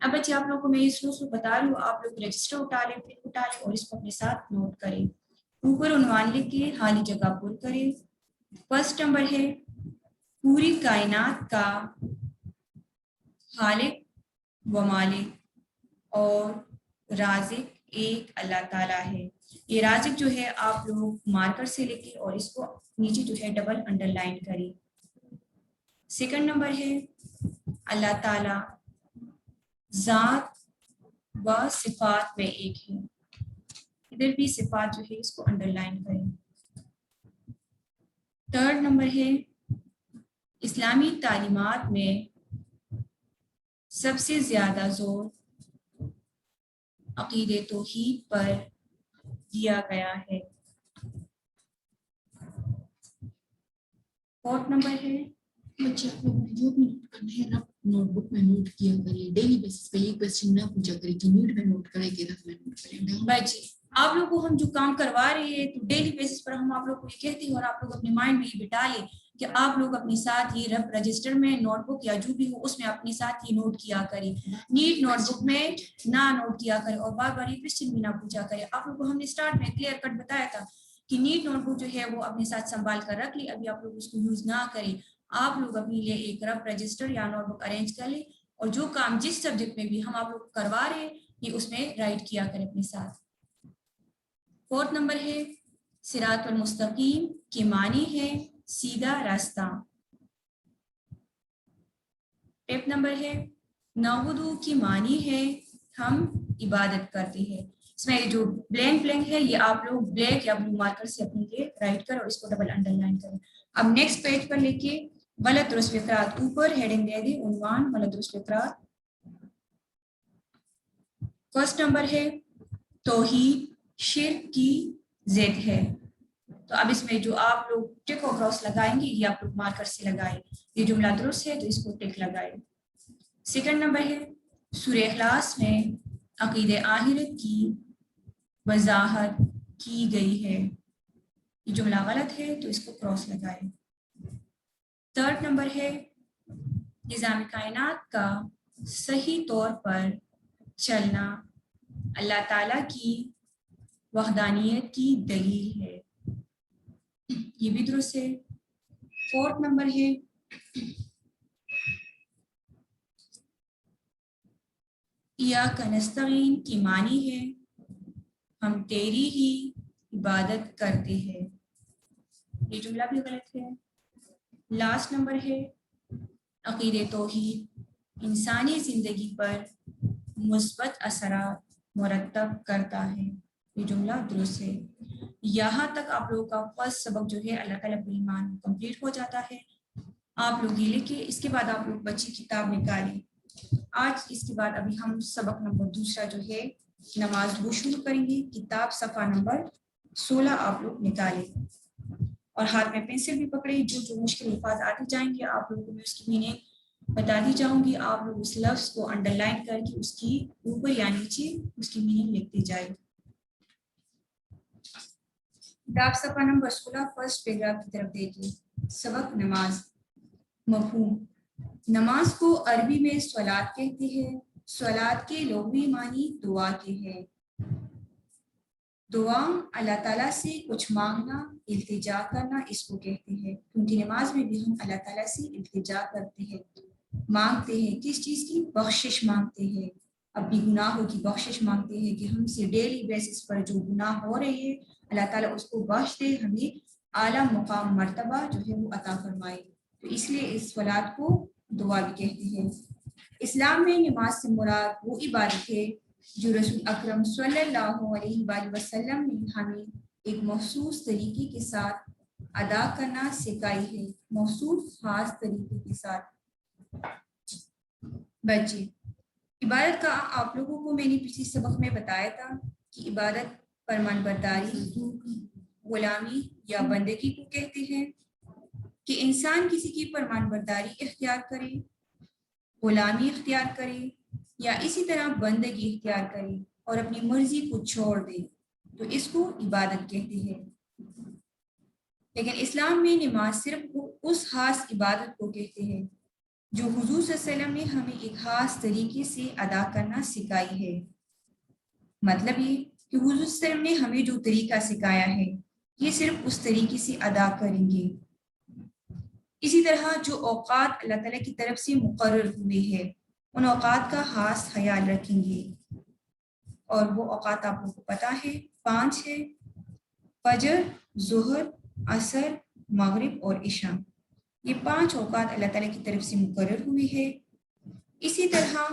اب بچے آپ لوگوں کو میں یہ سلو بتا رہی ہوں, آپ لوگ رجسٹر اٹھا لیں, پن اٹھا لیں اور اس کو اپنے ساتھ نوٹ کریں. اوپر عنوان لکھ کے خالی جگہ پر کریں. فرسٹ نمبر ہے پوری کائنات کا خالق و مالک اور رازق ایک اللہ تعالیٰ ہے. یہ رازق جو ہے آپ لوگ مارکر سے لکھیں اور اس کو نیچے جو ہے ڈبل انڈر لائن کریں. سیکنڈ نمبر ہے اللہ تعالیٰ ذات و صفات میں ایک ہے. ادھر بھی صفات جو ہے اس کو انڈر لائن کریں. تھرڈ نمبر ہے اسلامی تعلیمات میں سب سے زیادہ زور عقیدے توحید پر دیا گیا ہے. فورتھ نمبر ہے بچے آپ لوگوں نے جو بھی نوٹ کرنا ہے رف نوٹ بک میں نوٹ کیا کریے. ڈیلی بیسس پہ یہ کوشچن نہ پوچھا کرے کہ نیٹ میں نوٹ کرے کہ رف میں نوٹ کرے. بچے آپ لوگ کو ہم جو کام کروا رہے ہیں تو ڈیلی بیسس پر ہم آپ لوگ کو یہ کہتے ہیں اور آپ لوگ اپنے مائنڈ میں یہ بٹا لیں کہ آپ لوگ اپنے ساتھ یہ رف رجسٹر میں نوٹ بک یا جو بھی ہو اس میں اپنے ساتھ یہ نوٹ کیا کریں. نیٹ نوٹ بک میں نہ نوٹ کیا کریں اور بار بار یہ کوشچن بھی نہ پوچھا کریں. آپ لوگ کو ہم نے اسٹارٹ میں کلیئر کٹ بتایا تھا کہ نیٹ نوٹ بک جو ہے وہ اپنے ساتھ سنبھال کر رکھ لی. ابھی آپ لوگ اس کو یوز نہ کریں. آپ لوگ اپنے لیے ایک رف رجسٹر یا نوٹ بک ارینج کر لیں اور جو کام جس سبجیکٹ میں بھی ہم آپ لوگ کروا رہے ہیں یہ اس میں رائٹ کیا کریں اپنے ساتھ. فورتھ نمبر ہے صراط المستقیم کے معنی ہے سیدھا راستہ. ففتھ نمبر ہے نعبدو کی معنی ہے ہم عبادت کرتے ہیں. اس میں جو بلینک ہے یہ آپ لوگ بلیک یا بلو مارکر سے اپنے لیے رائٹ کر اور اس کو ڈبل انڈر لائن کریں. اب نیکسٹ پیج پر لے کے غلط درست فقرات اوپر ہیڈنگ دے دیں عنوان غلط درست فقرات. فرسٹ نمبر ہے توحید شرک کی ضد ہے. تو اب اس میں جو آپ لوگ ٹک اور کراس لگائیں گے یہ آپ لوگ مارکر سے لگائیں. یہ جملہ درست ہے تو اس کو ٹک لگائیں. سیکنڈ نمبر ہے سورہ اخلاص میں عقیدہ آخرت کی وضاحت کی گئی ہے. یہ جملہ غلط ہے تو اس کو کراس لگائیں. تھرڈ نمبر ہے نظام کائنات کا صحیح طور پر چلنا اللہ تعالیٰ کی وحدانیت کی دلیل ہے. یہ بھی درست ہے. فورتھ نمبر ہے ایاک نستعین کی معنی ہے ہم تیری ہی عبادت کرتے ہیں. یہ جملہ بھی غلط ہے. لاسٹ نمبر ہے عقیدہ توحید انسانی زندگی پر مثبت اثرات مرتب کرتا ہے. یہ جملہ درست ہے. یہاں تک آپ لوگوں کا فرسٹ سبق جو ہے اللہ تعالیٰ ایمان کمپلیٹ ہو جاتا ہے. آپ لوگ یہ لکھیں. اس کے بعد آپ لوگ بچی کتاب نکالیں. آج اس کے بعد ابھی ہم سبق نمبر دوسرا جو ہے نماز وہ شروع کریں گے. کتاب صفحہ نمبر 16 آپ لوگ نکالیں اور ہاتھ میں پینسل بھی پکڑے. جو مشکل الفاظ آتے جائیں گے آپ لوگوں کو میں اس کی میننگ بتا دی جاؤں گی. آپ لوگ اس لفظ کو انڈر لائن کر کے اس کی اوپر یا نیچے اس کی میننگ لکھتے جائیں. کتاب صفحہ نمبر 16 فرسٹ پیراگراف کی طرف دیکھیں. سبق نماز. مفہوم. نماز کو عربی میں صلاۃ کہتے ہیں. صلاۃ کے لغوی معنی دعا کے ہیں. دعا اللہ تعالیٰ سے کچھ مانگنا التجا کرنا اس کو کہتے ہیں. کیونکہ نماز میں بھی ہم اللہ تعالیٰ سے التجا کرتے ہیں مانگتے ہیں. کس چیز کی؟ بخشش مانگتے ہیں. اپنی گناہوں کی بخشش مانگتے ہیں کہ ہم سے ڈیلی بیسس پر جو گناہ ہو رہے ہیں اللہ تعالیٰ اس کو بخش دے. ہمیں اعلیٰ مقام مرتبہ جو ہے وہ عطا فرمائے. تو اس لیے اس صلاۃ کو دعا بھی کہتے ہیں. اسلام میں نماز سے مراد وہ عبادت ہے جو رسول اکرم صلی اللہ علیہ وآلہ وسلم نے ہمیں ایک مخصوص طریقے کے ساتھ ادا کرنا سکھائی ہے. مخصوص خاص طریقے کے ساتھ. بچے عبادت کا آپ لوگوں کو میں نے پچھلے سبق میں بتایا تھا کہ عبادت فرمان برداری غلامی یا بندگی کو کہتے ہیں. کہ انسان کسی کی فرمان برداری اختیار کرے غلامی اختیار کرے یا اسی طرح بندگی اختیار کرے اور اپنی مرضی کو چھوڑ دے تو اس کو عبادت کہتے ہیں. لیکن اسلام میں نماز صرف اس خاص عبادت کو کہتے ہیں جو حضور صلی اللہ علیہ وسلم نے ہمیں ایک خاص طریقے سے ادا کرنا سکھائی ہے۔ مطلب یہ کہ حضور صلی اللہ علیہ وسلم نے ہمیں جو طریقہ سکھایا ہے یہ صرف اس طریقے سے ادا کریں گے۔ اسی طرح جو اوقات اللہ تعالیٰ کی طرف سے مقرر ہوئے ہیں ان اوقات کا خاص خیال رکھیں گے، اور وہ اوقات آپ لوگوں کو پتہ ہے 5 ہے: فجر، ظہر، عصر، مغرب اور عشاء۔ یہ 5 اوقات اللہ تعالیٰ کی طرف سے مقرر ہوئی ہے۔ اسی طرح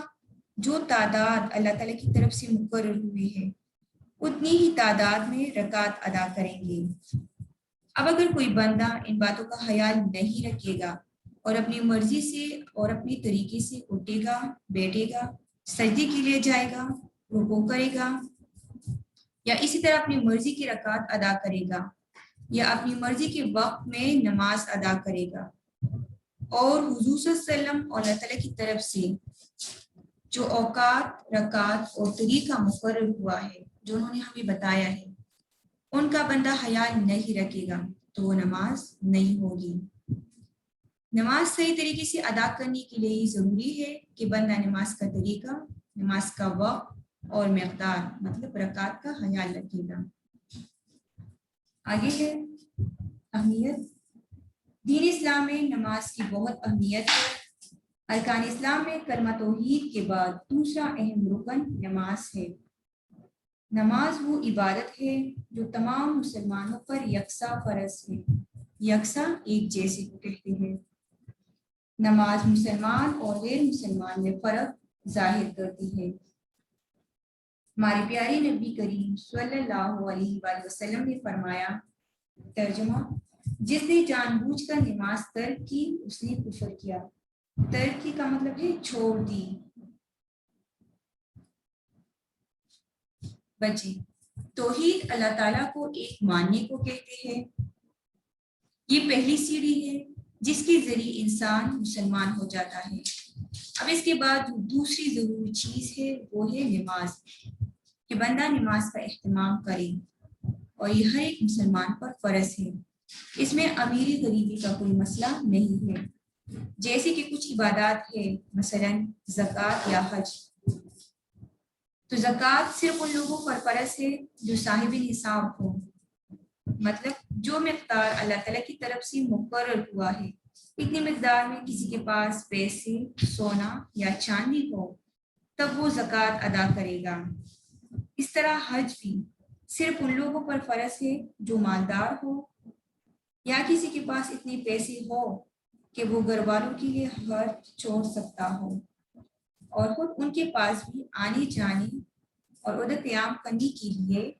جو تعداد اللہ تعالیٰ کی طرف سے مقرر ہوئی ہے اتنی ہی تعداد میں رکعت ادا کریں گے۔ اب اگر کوئی بندہ ان باتوں کا خیال نہیں رکھے گا اور اپنی مرضی سے اور اپنی طریقے سے اٹھے گا، بیٹھے گا، سجدے کے لیے جائے گا، رکوع کرے گا، یا اسی طرح اپنی مرضی کی رکعت ادا کرے گا، یا اپنی مرضی کے وقت میں نماز ادا کرے گا، اور حضور صلی اللہ علیہ وسلم اور اللہ تعالیٰ کی طرف سے جو اوقات، رکعت اور طریقہ مقرر ہوا ہے جو انہوں نے ہمیں بتایا ہے ان کا بندہ خیال نہیں رکھے گا تو وہ نماز نہیں ہوگی۔ نماز صحیح طریقے سے ادا کرنے کے لیے ضروری ہے کہ بندہ نماز کا طریقہ، نماز کا وقت اور مقدار مطلب رکعت کا خیال رکھے گا۔ آگے ہے اہمیت۔ دین اسلام میں نماز کی بہت اہمیت ہے۔ ارکان اسلام میں کلمہ توحید کے بعد دوسرا اہم رکن نماز ہے۔ نماز وہ عبادت ہے جو تمام مسلمانوں پر یکساں فرض ہے۔ یکساں ایک جیسے کو کہتے ہیں۔ نماز مسلمان اور غیر مسلمان میں فرق ظاہر کرتی ہے۔ ہمارے پیارے نبی کریم صلی اللہ علیہ وآلہ وسلم نے فرمایا، ترجمہ: جس نے جان بوجھ کر نماز ترک کی اس نے کفر کیا۔ ترک کی کا مطلب ہے چھوڑ دی۔ بچے، توحید اللہ تعالیٰ کو ایک ماننے کو کہتے ہیں۔ یہ پہلی سیڑھی ہے جس کے ذریعے انسان مسلمان ہو جاتا ہے۔ اب اس کے بعد دوسری ضروری چیز ہے وہ ہے نماز، کہ بندہ نماز کا اہتمام کرے، اور یہ ہر ایک مسلمان پر فرض ہے۔ اس میں امیری غریبی کا کوئی مسئلہ نہیں ہے۔ جیسے کہ کچھ عبادات ہے، مثلا زکوٰۃ یا حج، تو زکوٰۃ صرف ان لوگوں پر فرض ہے جو صاحب نصاب ہو، مطلب جو مقدار اللہ تعالیٰ کی طرف سے مقرر ہوا ہے اتنی مقدار میں کسی کے پاس پیسے، سونا یا چاندی ہو تب وہ زکوٰۃ ادا کرے گا۔ اس طرح حج بھی صرف ان لوگوں پر فرض ہے جو مالدار ہو، یا کسی کے پاس اتنے پیسے ہو کہ وہ گھر والوں کے لیے حج چھوڑ سکتا ہو، اور خود ان کے پاس بھی آنے جانے اور عہدہ قیام کرنے کے لیے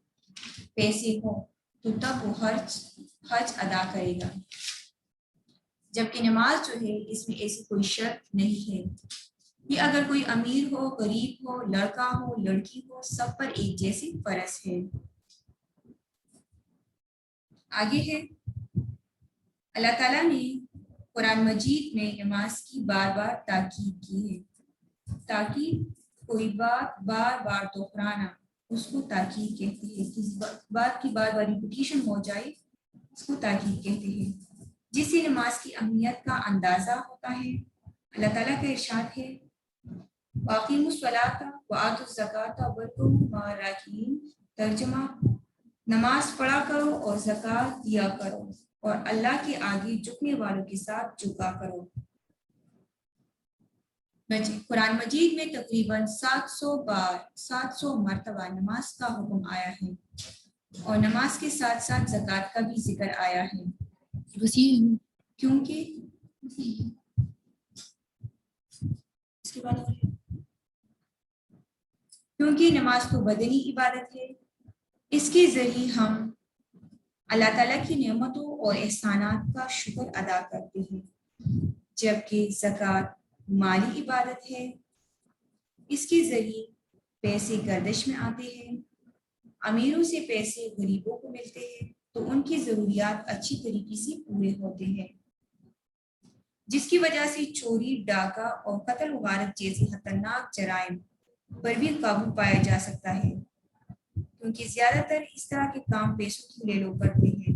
پیسے ہو تو تب وہ حج ادا کرے گا۔ جبکہ نماز جو ہے اس میں ایسی کوئی شرط نہیں ہے۔ یہ اگر کوئی امیر ہو، غریب ہو، لڑکا ہو، لڑکی ہو، سب پر ایک جیسی فرض ہے۔ آگے ہے، اللہ تعالیٰ نے قرآن مجید میں نماز کی بار بار تاکید کی ہے۔ تاکید کوئی بات بار بار دہرانا اس کو تاکید کہتے ہیں۔ کسی بات کی بار بار ریپیٹیشن ہو جائے اس کو تاکید کہتے ہیں، جس سے نماز کی اہمیت کا اندازہ ہوتا ہے۔ اللہ تعالیٰ کا ارشاد ہے، وَأَقِیمُوا الصَّلَاةَ وَآتُوا الزَّکَاةَ وَارْکَعُوا مَعَ الرَّاکِعِینَ۔ ترجمہ: نماز پڑھا کرو اور زکوٰۃ دیا کرو اور اللہ کے آگے جھکنے والوں کے ساتھ جھکا کرو۔ قرآن مجید میں تقریباً 700 مرتبہ نماز کا حکم آیا ہے، اور نماز کے ساتھ ساتھ زکوٰۃ کا بھی ذکر آیا ہے، کیونکہ اس کے بعد کیونکہ نماز تو بدنی عبادت ہے، اس کے ذریعے ہم اللہ تعالیٰ کی نعمتوں اور احسانات کا شکر ادا کرتے ہیں، جبکہ زکوٰۃ مالی عبادت ہے، اس کے ذریعے پیسے گردش میں آتے ہیں، امیروں سے پیسے غریبوں کو ملتے ہیں تو ان کی ضروریات اچھی طریقے سے پورے ہوتے ہیں، جس کی وجہ سے چوری، ڈاکہ اور قتل و غارت جیسے خطرناک جرائم پر بھی قابو پایا جا سکتا ہے، کیونکہ زیادہ تر اس طرح کے کام پیسوں کے لیے لوگ کرتے ہیں،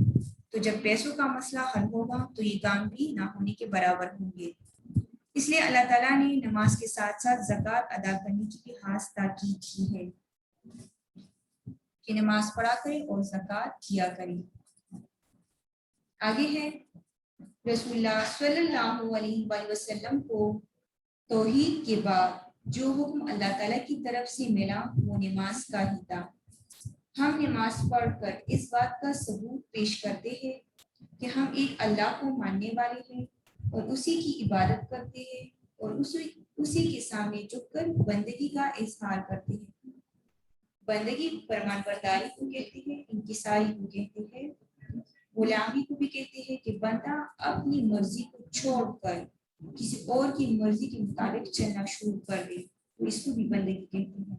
تو جب پیسوں کا مسئلہ حل ہوگا تو یہ کام بھی نہ ہونے کے برابر ہوں گے. اس لیے اللہ تعالیٰ نے نماز کے ساتھ ساتھ زکوٰۃ ادا کرنے کی بھی خاص تاکید کی ہے کہ نماز پڑھا کرے اور زکوٰۃ دیا کرے. آگے ہے رسول اللہ صلی اللہ علیہ وآلہ وسلم کو توحید کے بعد جو حکم اللہ تعالیٰ کی طرف سے ملا وہ نماز کا ہی تھا. ہم نماز پڑھ کر اس بات کا ثبوت پیش کرتے ہیں کہ ہم ایک اللہ کو ماننے والے ہیں اور اسی کی عبادت کرتے ہیں اور اسی کے سامنے جھک کر بندگی کا اظہار کرتے ہیں. بندگی فرمان برداری کو کہتے ہیں, انکساری کو کہتے ہیں, غلامی کو بھی کہتے ہیں کہ بندہ اپنی مرضی کو چھوڑ کر کسی اور کی مرضی کے مطابق چلنا شروع کر دے تو اس کو بھی بندگی کہتے ہیں.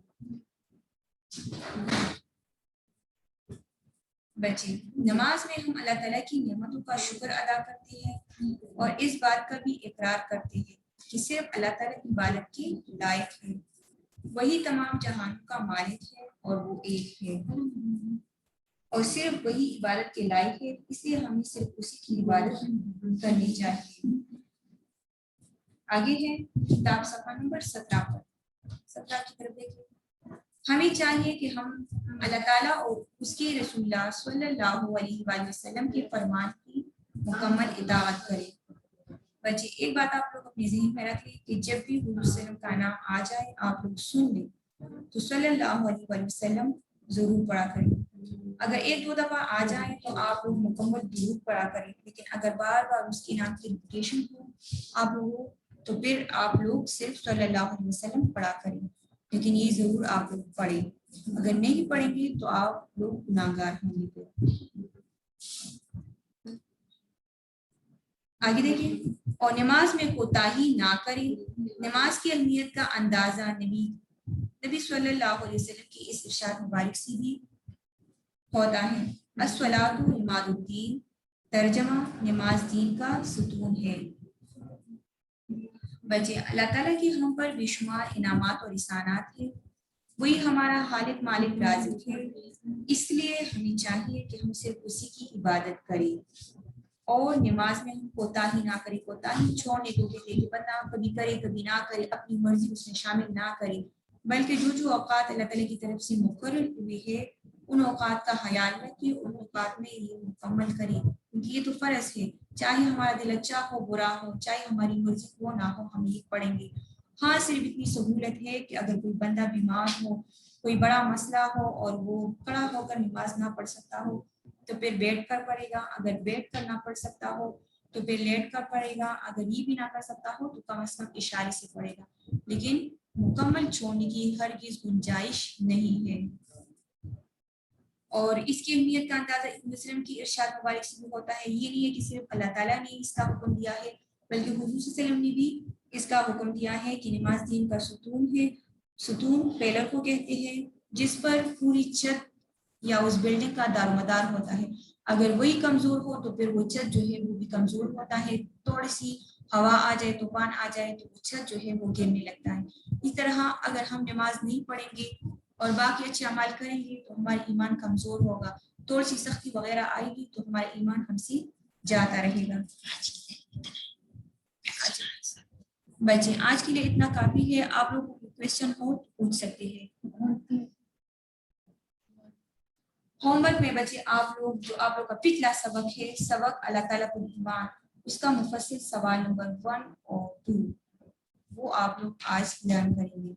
بچے نماز میں ہم اللہ تعالیٰ کی نعمتوں کا شکر ادا کرتے ہیں اور اس بات کا بھی اقرار کرتے ہیں کہ صرف اللہ تعالیٰ عبادت کے لائق ہے, وہی تمام جہانوں کا مالک ہے اور وہ ایک ہے اور صرف وہی عبادت کے لائق ہے, اس لیے ہمیں صرف اسی کی عبادت کرنی چاہیے. آگے ہے کتاب صفحہ نمبر 17 کی طرف دیکھیں. ہمیں چاہیے کہ ہم اللہ تعالیٰ اور اس کے رسول اللہ صلی اللہ علیہ وآلہ وسلم کے فرمان کی مکمل اطاعت کریں. بچے ایک بات آپ لوگ اپنے ذہن میں رکھ لیں کہ جب بھی حضور صلی اللہ علیہ وسلم کا نام آ جائے آپ لوگ سن لیں تو صلی اللہ علیہ وآلہ وسلم ضرور پڑھا کریں. اگر ایک دو دفعہ آ جائیں تو آپ لوگ مکمل درود پڑھا کریں, لیکن اگر بار بار اس کے نام کی ریپیٹیشن ہو آپ لوگوں تو پھر آپ لوگ صرف صلی اللہ علیہ وسلم پڑھا کریں, لیکن یہ ضرور آپ لوگ پڑھیں. اگر نہیں پڑھیں گے تو آپ لوگ گناہگار ہوں گے. آگے دیکھیں اور نماز میں کوتاہی نہ کریں. نماز کی اہمیت کا اندازہ نبی صلی اللہ علیہ وسلم کی اس ارشاد مبارک سے بھی ہوتا ہے. الصلاۃ عماد الدین, ترجمہ نماز دین کا ستون ہے. بچے اللہ تعالیٰ کی ہم پر بے شمار انعامات اور احسانات ہیں, وہی ہمارا خالق مالک رازق ہے, اس لیے ہمیں چاہیے کہ ہم صرف اسی کی عبادت کریں اور نماز میں ہم کوتاہی نہ کریں. کوتاہی چھوڑنے کو کہتے ہیں کہ بندہ کبھی کرے کبھی نہ کرے, اپنی مرضی اس میں شامل نہ کرے, بلکہ جو اوقات اللہ تعالیٰ کی طرف سے مقرر ہوئے ہیں ان اوقات کا خیال رکھیں, ان اوقات میں یہ مکمل کریں, کیونکہ یہ تو فرض ہے. چاہے ہمارا دل اچھا ہو برا ہو, چاہے ہماری مرضی ہو نہ ہو, ہم یہ پڑھیں گے. ہاں صرف اتنی سہولت ہے کہ اگر کوئی بندہ بیمار ہو, کوئی بڑا مسئلہ ہو اور وہ کھڑا ہو کر نماز نہ پڑھ سکتا ہو تو پھر بیٹھ کر پڑھے گا, اگر بیٹھ کر نہ پڑھ سکتا ہو تو پھر لیٹ کر پڑھے گا, اگر یہ بھی نہ کر سکتا ہو تو کم از کم اشارے سے پڑھے گا, لیکن مکمل چھوڑنے کی ہرگز گنجائش نہیں ہے. اور اس کی اہمیت کا اندازہ ابن مسلم کی ارشاد مبارک سے بھی ہوتا ہے. یہ نہیں ہے کہ صرف اللہ تعالیٰ نے اس کا حکم دیا ہے بلکہ حضور صلی اللہ علیہ وسلم نے بھی اس کا حکم دیا ہے کہ نماز دین کا ستون ہے. ستون پیلر کو کہتے ہیں جس پر پوری چھت یا اس بلڈنگ کا دار و مدار ہوتا ہے. اگر وہی کمزور ہو تو پھر وہ چھت جو ہے وہ بھی کمزور ہوتا ہے, تھوڑی سی ہوا آ جائے طوفان آ جائے تو وہ چھت جو ہے وہ گرنے لگتا ہے. اس طرح اگر ہم نماز نہیں پڑھیں گے اور باقی اچھے اعمال کریں گے تو ہمارا ایمان کمزور ہوگا, تھوڑی سی سختی وغیرہ آئے گی تو ہمارا ایمان ہم سے جاتا رہے گا. بچے آج کے لیے اتنا کافی ہے, آپ لوگ کوشچن ہو تو پوچھ سکتے ہیں. ہوم ورک میں بچے آپ لوگ جو آپ لوگ کا پچھلا سبق ہے, سبق اللہ تعالیٰ کو ایمان, اس کا مفصل سوال نمبر 1 اور 2 وہ آپ لوگ آج لرن کریں گے.